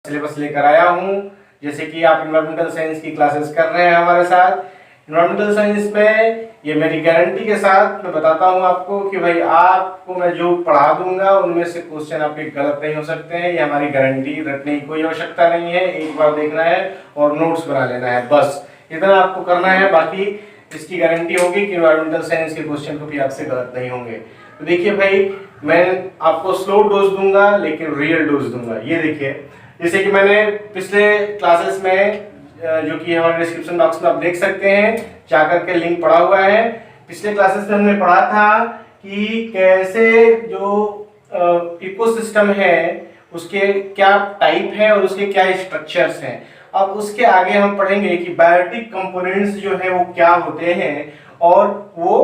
Syllabus लेकर आया हूँ। जैसे कि आप इन्वायरमेंटल साइंस की क्लासेस कर रहे हैं हमारे साथ। इन्वायरमेंटल साइंस में ये मेरी गारंटी के साथ मैं बताता हूँ आपको कि भाई आपको मैं जो पढ़ा दूंगा उनमें से क्वेश्चन आपके गलत नहीं हो सकते हैं। ये हमारी गारंटी, रटने की कोई आवश्यकता नहीं है। एक बार देखना है और नोट्स बना लेना है, बस इतना आपको करना है। बाकी इसकी गारंटी होगी कि इन्वायरमेंटल साइंस के क्वेश्चन कभी आपसे गलत नहीं होंगे। तो देखिए भाई, मैं आपको स्लो डोज दूंगा लेकिन रियल डोज दूंगा। ये देखिए, जैसे कि मैंने पिछले क्लासेस में जो कि हमारे डिस्क्रिप्शन बॉक्स में आप देख सकते हैं, जाकर के लिंक पड़ा हुआ है। पिछले क्लासेस में हमने पढ़ा था कि कैसे जो इकोसिस्टम है उसके क्या टाइप है और उसके क्या स्ट्रक्चर्स हैं। अब उसके आगे हम पढ़ेंगे कि बायोटिक कंपोनेंट्स जो है वो क्या होते हैं और वो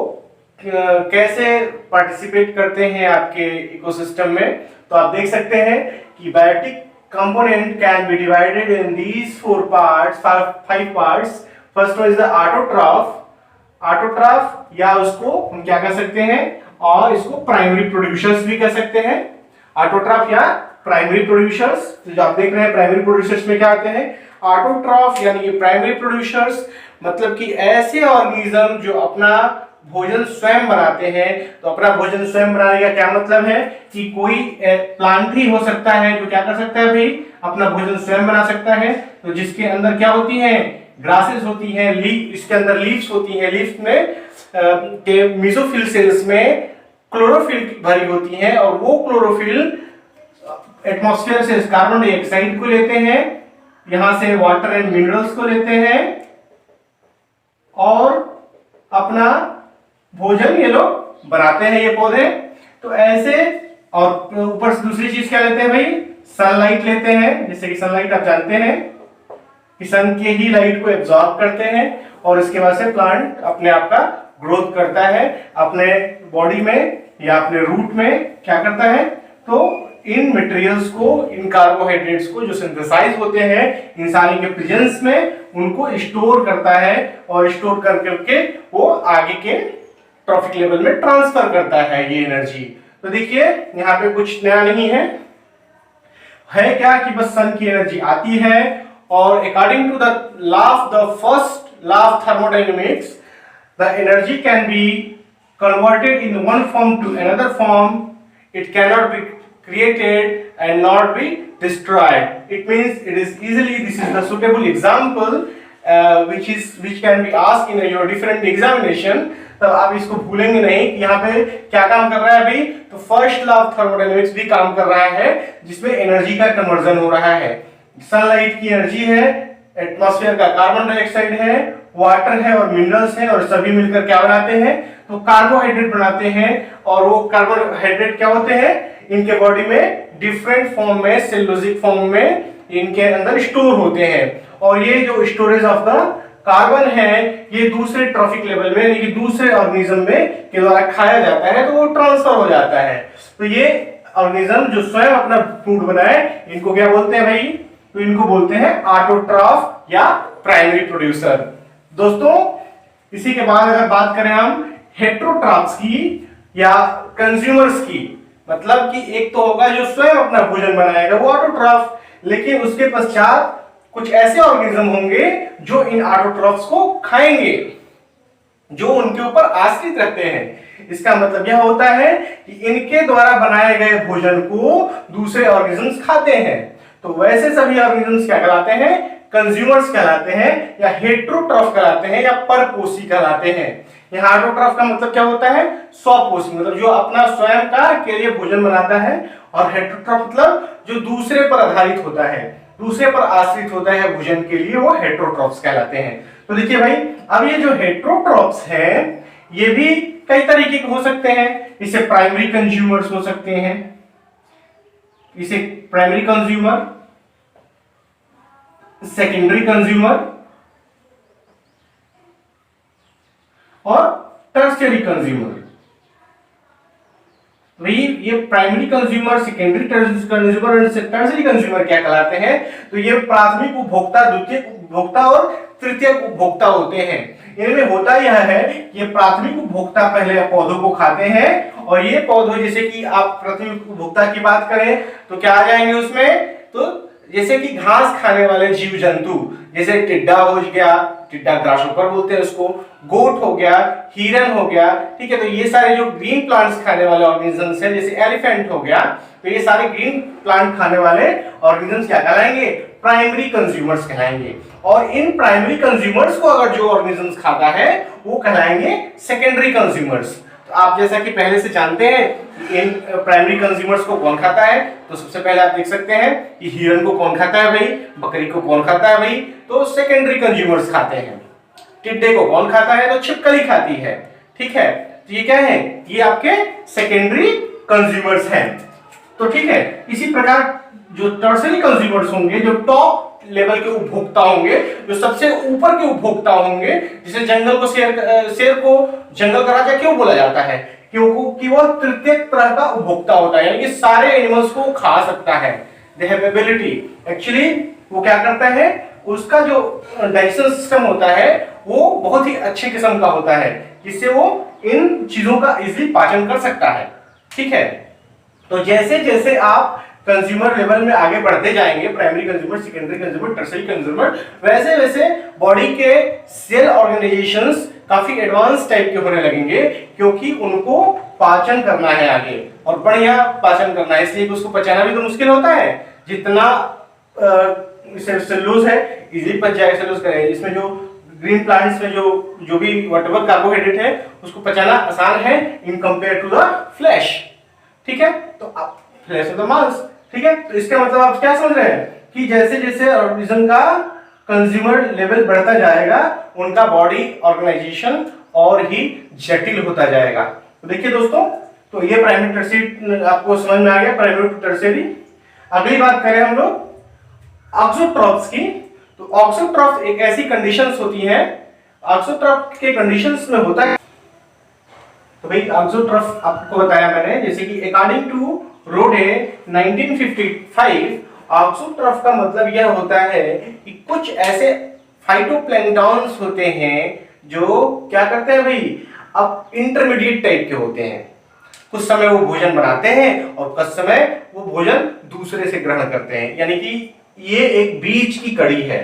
कैसे पार्टिसिपेट करते हैं आपके इकोसिस्टम में। तो आप देख सकते हैं कि biotic component can be divided in these five parts. First one is the autotroph. Autotroph या उसको हम क्या कह सकते हैं, और इसको प्राइमरी प्रोड्यूसर्स भी कह सकते हैं। ऑटोट्रॉफ या प्राइमरी प्रोड्यूसर्स, जो आप देख रहे हैं प्राइमरी प्रोड्यूसर्स में क्या आते हैं, ऑटोट्रॉफ यानी कि प्राइमरी प्रोड्यूसर्स मतलब कि ऐसे ऑर्गेनिज्म जो अपना भोजन स्वयं बनाते हैं। तो अपना भोजन स्वयं बनाने का क्या मतलब है कि कोई प्लांट ही हो सकता है जो क्या कर सकता है भाई, अपना भोजन स्वयं बना सकता है। तो जिसके अंदर क्या होती है, ग्रासेस होती हैं, इसके अंदर लीव्स होती हैं। लीव्स में के मेसोफिल सेल्स में क्लोरोफिल भरी होती है और वो क्लोरोफिल एटमॉस्फेयर से कार्बन डाइऑक्साइड को लेते हैं, यहां से वाटर एंड मिनरल्स को लेते हैं और अपना भोजन ये लोग बनाते हैं, ये पौधे। तो ऐसे, और ऊपर से दूसरी चीज क्या लेते हैं भाई, सनलाइट लेते हैं। जैसे कि सनलाइट आप जानते हैं कि सन के ही लाइट को एब्जॉर्ब करते हैं और इसके बाद से प्लांट अपने आप का ग्रोथ करता है, अपने बॉडी में या अपने रूट में क्या करता है। तो इन मटेरियल्स को, इन कार्बोहाइड्रेट्स को जो सिंथेसाइज होते हैं इंसानी के प्रेजेंस में, उनको स्टोर करता है और स्टोर करके वो आगे के ट्रॉफिक लेवल में ट्रांसफर करता है ये एनर्जी। तो देखिए यहाँ पे कुछ नया नहीं है क्या कि बस सन की एनर्जी आती है और according to the law of the first law of thermodynamics, the energy can be converted in one form to another form. It can not be created and not be destroyed. It means it is easily, this is the suitable example which can be asked in your different examination. तो आप इसको भूलेंगे नहीं कि यहाँ पे क्या काम कर रहा है अभी। तो फर्स्ट लॉ ऑफ थर्मोडायनेमिक्स भी काम कर रहा है जिसमें एनर्जी का कन्वर्जन हो रहा है। सनलाइट की एनर्जी है, एटमॉस्फेयर का कार्बन डाइऑक्साइड है, वाटर है और मिनरल्स है और सभी मिलकर क्या बनाते हैं, तो कार्बोहाइड्रेट बनाते हैं। और वो कार्बोहाइड्रेट क्या होते हैं, इनके बॉडी में डिफरेंट फॉर्म में, सेलुलोजिक फॉर्म में इनके अंदर स्टोर होते हैं। और ये जो स्टोरेज ऑफ द कार्बन है ये दूसरे ट्रॉफिक लेवल में यानी कि दूसरे ऑर्गेनिज्म में के द्वारा खाया जाता है, तो वो ट्रांसफर हो जाता है। तो ये ऑर्गेनिज्म जो स्वयं अपना फूड बनाए इनको क्या बोलते हैं भाई, तो इनको बोलते हैं ऑटोट्रॉफ या प्राइमरी प्रोड्यूसर। दोस्तों इसी के बाद अगर बात करें हम हेटेरोट्रॉफ्स की या कंज्यूमर्स की, मतलब कि एक तो होगा जो स्वयं अपना भोजन बनाएगा वो ऑटोट्रॉफ, लेकिन उसके पश्चात कुछ ऐसे ऑर्गेनिज्म होंगे जो इन ऑटोट्रॉफ्स को खाएंगे, जो उनके ऊपर आश्रित रहते हैं। इसका मतलब यह होता है कि इनके द्वारा बनाए गए भोजन को दूसरे ऑर्गेनिजम्स खाते हैं। तो वैसे सभी ऑर्गेनिजम्स क्या कहलाते हैं, कंज्यूमर्स कहलाते हैं या हेटेरोट्रॉफ कहलाते हैं या परपोषी कहलाते हैं। यहाँ ऑटोट्रॉफ का मतलब क्या होता है, स्वपोषी, मतलब जो अपना स्वयं का के लिए भोजन बनाता है। और हेटेरोट्रॉफ मतलब जो दूसरे पर आधारित होता है, दूसरे पर आश्रित होता है भोजन के लिए, वो हेटेरोट्रॉफ्स कहलाते हैं। तो देखिए भाई, अब ये जो हेटेरोट्रॉफ्स हैं ये भी कई तरीके के हो सकते हैं। इसे प्राइमरी कंज्यूमर्स हो सकते हैं, इसे प्राइमरी कंज्यूमर, सेकेंडरी कंज्यूमर और टर्शियरी कंज्यूमर। ये प्राइमरी कंज्यूमर, सेकेंडरी कंज्यूमर और टर्शियरी कंज्यूमर क्या कहलाते हैं, तो ये प्राथमिक उपभोक्ता, द्वितीयक उपभोक्ता और तृतीयक उपभोक्ता होते हैं। इनमें होता यह है कि ये प्राथमिक उपभोक्ता पहले पौधों को खाते हैं और ये पौधे, जैसे कि आप प्राथमिक उपभोक्ता की बात करें तो क्या आ जाएंगे उसमें, तो जैसे कि घास खाने वाले जीव जंतु, जैसे टिड्डा हो गया, टिड्डा ग्रासहोपर बोलते हैं उसको, गोट हो गया, हिरन हो गया, ठीक है। तो ये सारे जो ग्रीन प्लांट्स खाने वाले ऑर्गेनिजम्स हैं, जैसे एलिफेंट हो गया, तो ये सारे ग्रीन प्लांट खाने वाले ऑर्गेनिजम्स क्या कहलाएंगे? प्राइमरी कंज्यूमर्स कहलाएंगे। और इन प्राइमरी कंज्यूमर्स को अगर जो ऑर्गेनिजम्स खाता है वो कहलाएंगे सेकेंडरी कंज्यूमर्स। तो आप जैसा कि पहले से जानते हैं इन प्राइमरी कंज्यूमर्स को कौन खाता है, तो सबसे पहले आप देख सकते हैं कि हिरन को कौन खाता है भाई, बकरी को कौन खाता है भाई, तो सेकेंडरी कंज्यूमर्स खाते हैं। टिड्डे को कौन खाता है, तो छिपकली खाती है, ठीक है। तो ये क्या है, ये आपके सेकेंडरी कंज्यूमर्स हैं। तो ठीक है, इसी प्रकार जो टर्सरी कंज्यूमर्स होंगे, जो टॉप लेवल के उपभोक्ता होंगे, जो सबसे ऊपर के उपभोक्ता होंगे, जैसे जंगल को शेर को जंगल का राजा क्यों बोला जाता है, क्योंकि वो तृतीय तरह का उपभोक्ता होता है, यानी कि सारे एनिमल्स को खा सकता है। दे हैव एबिलिटी, एक्चुअली वो क्या करता है, उसका जो डाइजेशन सिस्टम होता है वो बहुत ही अच्छे किस्म का होता है, जिससे वो इन चीजों का इजीली पाचन कर सकता है, ठीक है। तो जैसे जैसे आप कंज्यूमर लेवल में आगे बढ़ते जाएंगे, primary consumer, secondary consumer, tertiary consumer, वैसे वैसे बॉडी के सेल ऑर्गेनाइजेशंस काफी एडवांस टाइप के होने लगेंगे, क्योंकि उनको पाचन करना है आगे और बढ़िया पाचन करना है, इसलिए उसको पचाना भी तो मुश्किल होता है। जितना सेलुलोज है इजीली पच जाएगा, सेलुलोज का इसमें जो ग्रीन प्लांट्स में जो भी व्हाटएवर कार्बोहाइड्रेट है उसको पचाना आसान है in compare to the flesh, ठीक है। तो आप फ्लैश ऑफ द मांस, ठीक है। तो इसका मतलब आप क्या समझ रहे हैं कि जैसे जैसे ऑर्गेनिज्म का कंज्यूमर लेवल बढ़ता जाएगा, उनका बॉडी ऑर्गेनाइजेशन और ही जटिल होता जाएगा। तो देखिए दोस्तों, तो ये प्राइमरी टर्सरी आपको समझ में आ गया, प्राइमरी टू टर्सरी। अगली बात करें हम लोग ऑक्सोट्रॉफ्स की। तो ऑक्सोट्रॉफ एक ऐसी कंडीशंस होती है, ऑक्सोट्रॉफ के कंडीशंस में होता है, तो भाई ऑक्सोट्रॉफ आपको बताया मैंने, जैसे कि अकॉर्डिंग टू रोडे 1955, ऑक्सोट्रॉफ का मतलब यह होता है कि कुछ ऐसे फाइटोप्लैंक्टन्स होते हैं जो क्या करते हैं भाई, अब इंटरमीडिएट टाइप के होते हैं। कुछ समय वो भोजन बनाते हैं और कुछ समय वो भोजन दूसरे से ग्रहण करते हैं, यानी कि ये एक बीच की कड़ी है,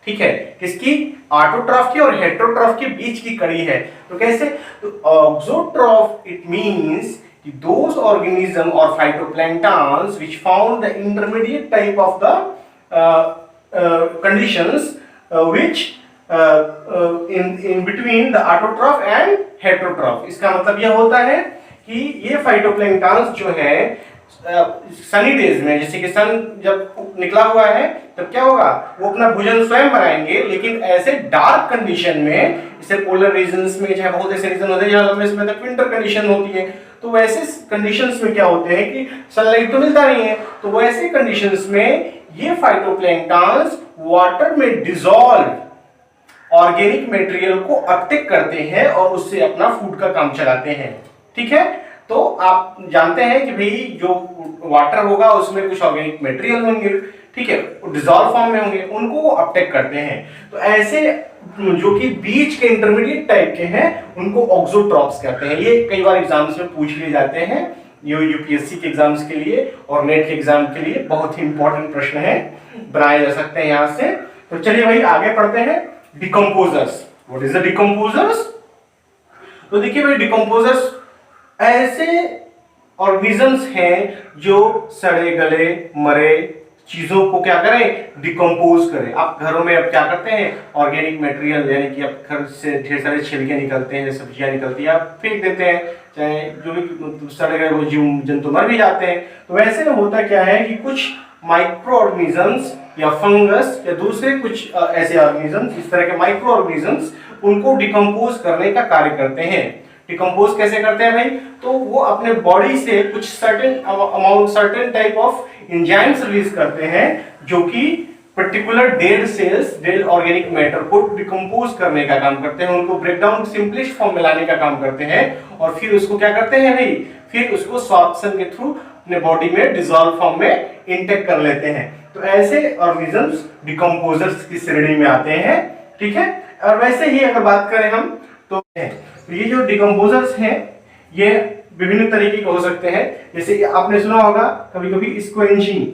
ठीक है, किसकी, ऑटोट्रॉफ की और हेटेरोट्रॉफ के बीच की कड़ी है। तो कैसे, तो auxotroph it means those organism or phytoplanktons which found the intermediate type of the conditions which in between the autotroph and heterotroph। इसका मतलब यह होता है कि ये फाइटोप्लैंक्टन्स जो है सनी डेज में, जैसे कि सन जब निकला हुआ है तब क्या होगा, वो अपना भोजन स्वयं बनाएंगे, लेकिन ऐसे डार्क कंडीशन में, जैसे पोलर रीजन्स में, चाहे बहुत ऐसे रीजन होते हैं जहां लंबे समय तक विंटर कंडीशन होती है, तो वैसे कंडीशंस में क्या होते हैं कि सनलाइट तो मिलता नहीं है, तो वैसे कंडीशंस में ये फाइटोप्लैंक्टन्स वाटर में डिसॉल्व ऑर्गेनिक मटेरियल को अपटेक करते हैं और उससे अपना फूड का काम चलाते हैं, ठीक है। तो आप जानते हैं कि भाई जो वाटर होगा उसमें कुछ ऑर्गेनिक मटेरियल होंगे, ठीक है, डिसॉल्व फॉर्म में होंगे, उनको वो अपटेक करते हैं। तो ऐसे जो कि बीच के इंटरमीडिएट टाइप के हैं उनको ऑक्सोट्रॉफ्स कहते हैं। ये कई बार एग्जाम्स में पूछ लिए जाते हैं, ये यूपीएससी के एग्जाम्स के लिए और नेट के एग्जाम के लिए बहुत ही इंपॉर्टेंट प्रश्न है, बनाए जा सकते हैं यहाँ से। तो चलिए भाई आगे पढ़ते हैं, decomposers. What is the decomposers? तो देखिए भाई, डिकम्पोजर्स ऐसे ऑर्गेनिजम्स हैं जो सड़े गले मरे चीजों को क्या करें, डिकम्पोज करें। आप घरों में अब क्या करते हैं, ऑर्गेनिक मटेरियल, यानी कि आप घर से ढेर सारे छिलके निकलते हैं, सब्जियां निकलती है, आप फेंक देते हैं, चाहे जो भी सड़े गए वो जीव जंतु मर भी जाते हैं। तो वैसे में होता क्या है कि कुछ माइक्रो ऑर्गेनिजम्स या फंगस या दूसरे कुछ ऐसे ऑर्गेनिजम्स, इस तरह के माइक्रो ऑर्गेनिजम्स, उनको डिकम्पोज करने का कार्य करते हैं। डिकम्पोज कैसे करते हैं भाई, तो वो अपने बॉडी से कुछ certain type of enzymes release करते हैं जो कि particular dead cells, dead organic matter को डिकम्पोज करने का काम करते हैं, उनको ब्रेकडाउन सिंपलेस्ट फॉर्म में लाने का काम करते हैं, और फिर उसको क्या करते हैं भाई, फिर उसको स्वाप्शन के थ्रू अपने बॉडी में डिसॉल्व फॉर्म में इंटेक कर लेते हैं। तो ऐसे ऑर्गेनिजम्स डिकम्पोजर्स की श्रेणी में आते हैं, ठीक है। और वैसे ही अगर बात करें हम तो ये जो डिकम्पोजर्स हैं ये विभिन्न तरीके के हो सकते हैं, जैसे कि आपने सुना होगा कभी कभी स्क्वेंचिंग,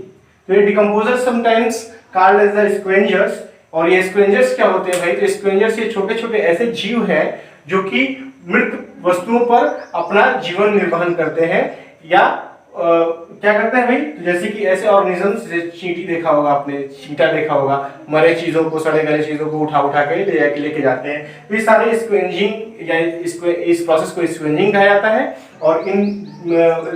तो ये decomposers sometimes called as the scavengers. और ये स्क्वेंजर्स क्या होते हैं भाई? तो स्क्वेंजर्स ये छोटे छोटे ऐसे जीव हैं जो कि मृत वस्तुओं पर अपना जीवन निर्वहन करते हैं या क्या करते हैं भाई? तो जैसे कि ऐसे ऑर्गेनिजम्स, जैसे चींटी देखा होगा आपने, चींटा देखा होगा, मरे चीजों को, सड़े गले चीजों को उठा उठा के लेके जाते हैं। तो ये सारे स्क्वेंजिंग या इस प्रोसेस को स्क्वेंजिंग कहा जाता है और इन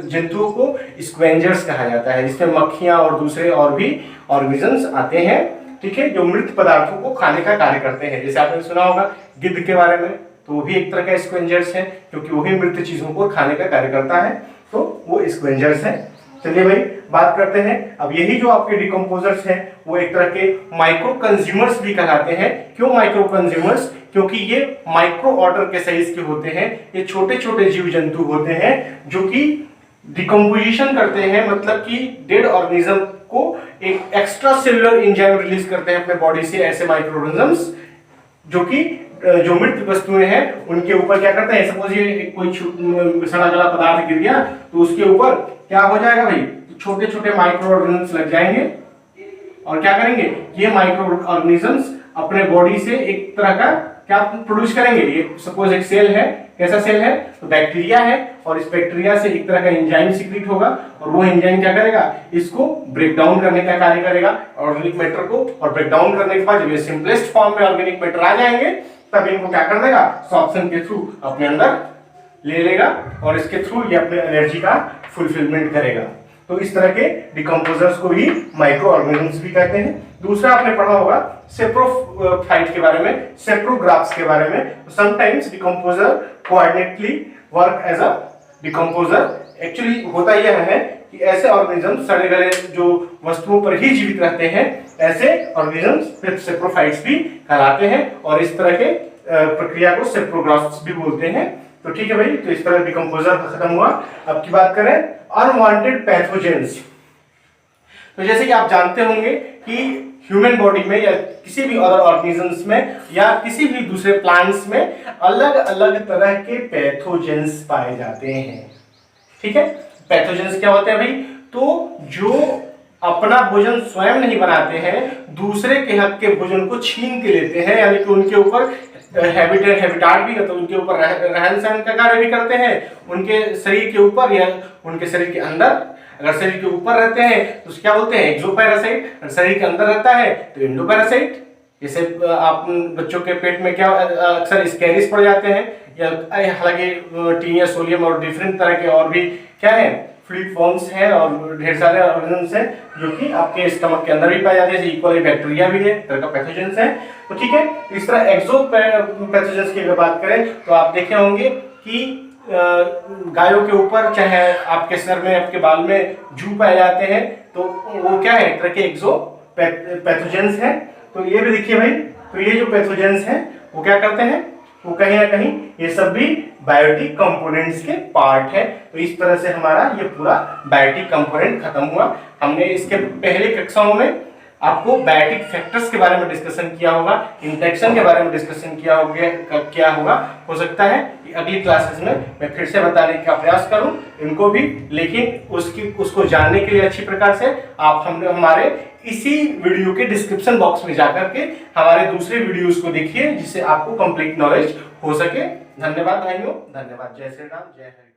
जंतुओं को स्क्वेंजर्स कहा जाता है, जिसमें मक्खियां और दूसरे और भी ऑर्गेनिजम्स आते हैं, ठीक है, जो मृत पदार्थों को खाने का कार्य करते हैं। जैसे आपने सुना होगा गिद्ध के बारे में, तो वो भी एक तरह का स्क्वेंजर्स है क्योंकि वो भी मृत चीजों को खाने का कार्य करता है, तो वो स्क्वेंजर्स है। चलिए भाई बात करते हैं अब यही जो आपके डिकम्पोजर्स हैं वो एक तरह के माइक्रो कंज्यूमर्स भी कहलाते हैं। क्यों माइक्रो कंज्यूमर्स? क्योंकि ये माइक्रो ऑर्डर के साइज के होते हैं, ये छोटे छोटे जीव जंतु होते हैं जो कि डिकम्पोजिशन करते हैं, मतलब कि डेड ऑर्गेनिज्म को एक एक्स्ट्रा सेलुलर एंजाइम रिलीज करते हैं अपने बॉडी से। ऐसे माइक्रो ऑर्गेनिजम्स जो कि जो मृत वस्तुएं हैं उनके ऊपर क्या करते हैं, सपोज ये कोई सड़ा गला पदार्थ गिर गया तो उसके ऊपर क्या हो जाएगा भाई? छोटे छोटे माइक्रो ऑर्गेनिजम्स लग जाएंगे और क्या करेंगे? ये माइक्रो ऑर्गेनिजम्स अपने बॉडी से एक तरह का क्या प्रोड्यूस करेंगे? ये सपोज एक सेल है, कैसा सेल है? तो बैक्टीरिया है और इस बैक्टीरिया से एक तरह का एंजाइम सीक्रेट होगा और वो एंजाइम क्या करेगा? इसको ब्रेक डाउन करने का कार्य करेगा ऑर्गेनिक मैटर को, और ब्रेक डाउन करने के बाद जब ये सिंपलेस्ट फॉर्म में ऑर्गेनिक मैटर आ जाएंगे तब इनको क्या कर देगा? सॉर्प्शन के थ्रू अपने अंदर ले लेगा और इसके थ्रू ये अपने एनर्जी का फुलफिलमेंट करेगा। तो इस तरह के डिकम्पोजर्स को ही माइक्रो ऑर्गेनिजम्स भी कहते हैं। दूसरा आपने पढ़ा होगा सेप्रोफाइट के बारे में, सेप्रोग्राफ्स के बारे में। Sometimes decomposer coordinately work as a decomposer. Actually होता यह है कि ऐसे ऑर्गेनिजम्स, सड़े गले जो वस्तुओं पर ही जीवित रहते हैं, ऐसे ऑर्गेनिजम्स सेप्रोफाइट्स भी कहलाते हैं और इस तरह के प्रक्रिया को सेप्रोग्राफ्स भी बोलते हैं। तो ठीक है भाई, तो इस तरह डिकम्पोजर खत्म हुआ। अब की बात करें अनवांटेड पैथोजेंस। तो जैसे कि आप जानते होंगे कि ह्यूमन बॉडी में या किसी भी अदर ऑर्गेनिजम्स में या किसी भी दूसरे प्लांट्स में अलग अलग तरह के पैथोजेंस पाए जाते हैं, ठीक है। पैथोजेंस क्या होते हैं भाई? तो जो अपना भोजन स्वयं नहीं बनाते हैं, दूसरे के हक के भोजन को छीन के लेते हैं, यानी कि उनके ऊपर हैबिटाट भी, तो उनके ऊपर रहन सहन का कार्य भी करते हैं, उनके शरीर के ऊपर या उनके शरीर के अंदर। अगर शरीर के ऊपर रहते हैं तो क्या बोलते हैं? एक्सोपैरासाइट। अगर शरीर के अंदर रहता है तो एंडोपैरासाइट। जैसे आप बच्चों के पेट में क्या अक्सर स्कैरिस पड़ जाते हैं, या हालांकि टीनिया सोलियम और डिफरेंट तरह के और भी क्या है फ्लूइड फॉर्म्स हैं और ढेर सारे ऑर्गेनिजम्स हैं जो कि आपके स्टमक के अंदर भी पाए जाते हैं। जैसे इकोली बैक्टीरिया भी है, तरह का पैथोजेंस है। तो ठीक है, इस तरह एक्सोपैथोजेंस की अगर बात करें तो आप देखे होंगे कि गायों के ऊपर चाहे आपके सर में, आपके बाल में जू पाए जाते हैं, तो वो क्या है? तरह के एक्सोपैथोजेंस हैं। तो ये भी देखिए भाई, तो ये जो पैथोजेंस हैं वो क्या करते हैं? वो कहीं ना कहीं ये सब भी बायोटिक कंपोनेंट्स के पार्ट है। तो इस तरह से हमारा ये पूरा बायोटिक कंपोनेंट खत्म हुआ। हमने इसके पहले कक्षाओं में आपको बायोटिक फैक्टर्स के बारे में डिस्कशन किया होगा, इंटरेक्शन के बारे में डिस्कशन किया होगा। हो सकता है कि अगली क्लासेस में मैं फिर से बताने का प्रयास करूं इनको भी, लेकिन उसको जानने के लिए अच्छी प्रकार से आप हमारे इसी वीडियो के डिस्क्रिप्शन बॉक्स में जाकर के हमारे दूसरे वीडियोस को देखिए, जिससे आपको कंप्लीट नॉलेज हो सके। धन्यवाद भाइयों, धन्यवाद। जय श्री राम, जय हरि।